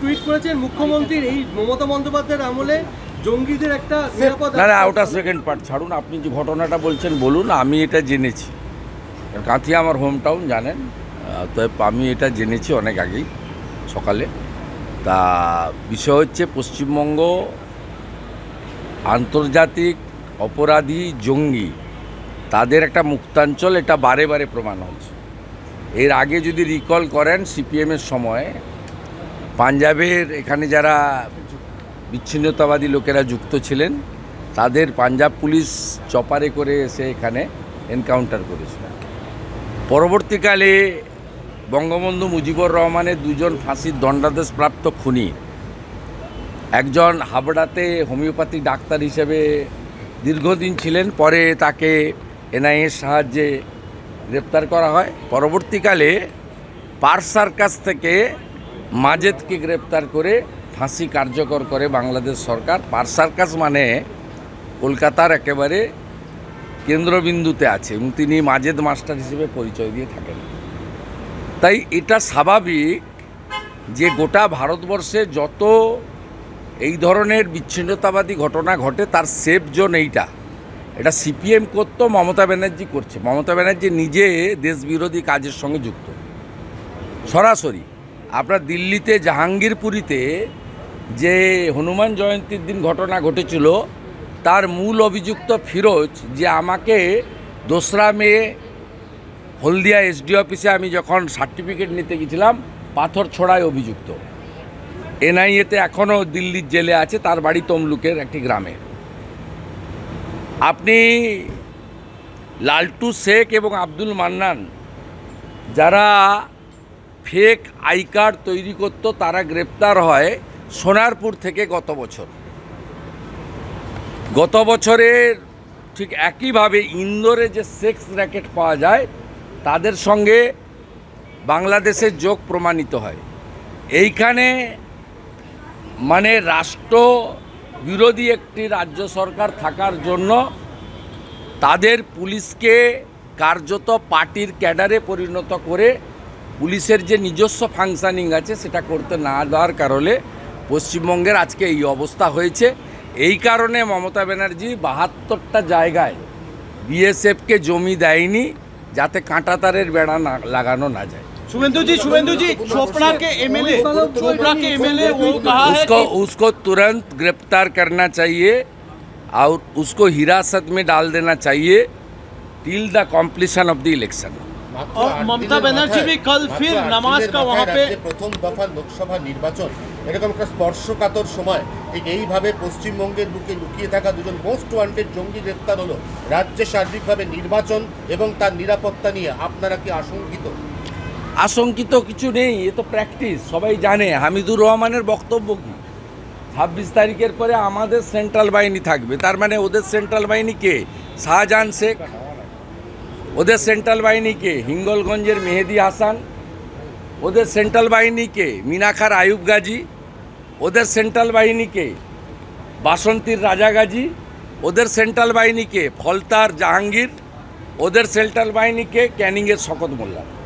Tweet করেছেন মুখ্যমন্ত্রীর এই মমতা বন্দ্যোপাধ্যায়ের আমলে জঙ্গিদের একটা নিরাপদ। না, ওটা সেকেন্ড পার্ট ছাড়ুন, আপনি যে ঘটনাটা বলছেন বলুন। আমি এটা জেনেছি, কাঁথিয়া আমার হোম টাউন জানেন, তো আমি এটা জেনেছি অনেক আগেই সকালে। তা বিষয় হচ্ছে পশ্চিমবঙ্গ আন্তর্জাতিক অপরাধী জঙ্গি তাদের একটা মুক্তাঞ্চল, এটা বারে বারে প্রমাণ হয়েছে। এর আগে যদি রিকল করেন সিপিএমের সময় পাঞ্জাবের এখানে যারা বিচ্ছিন্নতাবাদী লোকেরা যুক্ত ছিলেন তাদের পাঞ্জাব পুলিশ চপারে করে এসে এখানে এনকাউন্টার করেছিল। পরবর্তীকালে বঙ্গবন্ধু মুজিবুর রহমানের দুজন ফাঁসির দণ্ডাদেশপ্রাপ্ত খুনি, একজন হাবড়াতে হোমিওপ্যাথি ডাক্তার হিসেবে দীর্ঘদিন ছিলেন, পরে তাকে এনআইএর সাহায্যে গ্রেপ্তার করা হয়। পরবর্তীকালে পার্স সার্কাস থেকে মাজেদকে গ্রেপ্তার করে ফাঁসি কার্যকর করে বাংলাদেশ সরকার। পার্স সার্কাস মানে কলকাতার একেবারে কেন্দ্রবিন্দুতে আছে এবং তিনি মাজেদ মাস্টার হিসেবে পরিচয় দিয়ে থাকেন। তাই এটা স্বাভাবিক যে গোটা ভারতবর্ষে যত এই ধরনের বিচ্ছিন্নতাবাদী ঘটনা ঘটে তার সেফ জোন এটা সিপিএম করতো, মমতা ব্যানার্জি করছে। মমতা ব্যানার্জি নিজে দেশবিরোধী কাজের সঙ্গে যুক্ত সরাসরি। আপনার দিল্লিতে জাহাঙ্গীরপুরীতে যে হনুমান জয়ন্তীর দিন ঘটনা ঘটেছিল তার মূল অভিযুক্ত ফিরোজ, যে আমাকে 2রা মে হলদিয়া এসডি অফিসে আমি যখন সার্টিফিকেট নিতে গেছিলাম পাথর ছোড়ায় অভিযুক্ত, এনআইএতে এখনও দিল্লির জেলে আছে, তার বাড়ি তমলুকের একটি গ্রামে। আপনি লালটু শেখ এবং আব্দুল মান্নান যারা ফেক আই কার্ড তৈরি করত তারা গ্রেপ্তার হয় সোনারপুর থেকে গত বছরের ঠিক একইভাবে ইন্দোরে যে সেক্স র্যাকেট পাওয়া যায় তাদের সঙ্গে বাংলাদেশের যোগ প্রমাণিত হয়। এইখানে মানে রাষ্ট্র বিরোধী একটি রাজ্য সরকার থাকার জন্য তাদের পুলিশকে কার্যত পার্টির ক্যাডারে পরিণত করে পুলিশের যে নিজস্ব ফাংশনিং আছে সেটা করতে না দেওয়ার কারণে পশ্চিমবঙ্গের আজকে এই অবস্থা হয়েছে। এই কারণে মমতা ব্যানার্জি 72টা জায়গায় বিএসএফকে জমি দেয়নি যাতে কাঁটাতারের বেড়া না লাগানো না যায়। शुभेंदु जी चोपड़ा के एमएलए वो कहा है उसको तुरंत गिरफ्तार करना चाहिए और उसको हिरासत में डाल देना चाहिए till the completion of the election. और ममता बनर्जी भी कल फिर नमाज का वहाँ पे প্রথম দফা লোকসভা নির্বাচন এরকম একটা স্পর্শকাতর সময় ঠিক এইভাবে পশ্চিমবঙ্গের বুকে লুকিয়ে থাকা দুজন মোস্ট ওয়ান্টেড জঙ্গি গ্রেপ্তার হলো। রাজ্যে সার্বিকভাবে নির্বাচন এবং তার নিরাপত্তা নিয়ে আপনারা কি আশঙ্কিত? আশঙ্কিত কিছু নেই, এ তো প্র্যাকটিস, সবাই জানে। হামিদুর রহমানের বক্তব্য কি 26 তারিখের পরে আমাদের সেন্ট্রাল বাহিনী থাকবে, তার মানে ওদের সেন্ট্রাল বাহিনী কে? শাহজাহান শেখ। ওদের সেন্ট্রাল বাহিনী কে? হিঙ্গলগঞ্জের মেহেদি হাসান। ওদের সেন্ট্রাল বাহিনী কে? মিনাখার আয়ুব গাজী। ওদের সেন্ট্রাল বাহিনী কে? বাসন্তীর রাজা গাজী। ওদের সেন্ট্রাল বাহিনী কে? ফলতার জাহাঙ্গীর। ওদের সেন্ট্রাল বাহিনী কে? ক্যানিংয়ের শকত মোল্লা।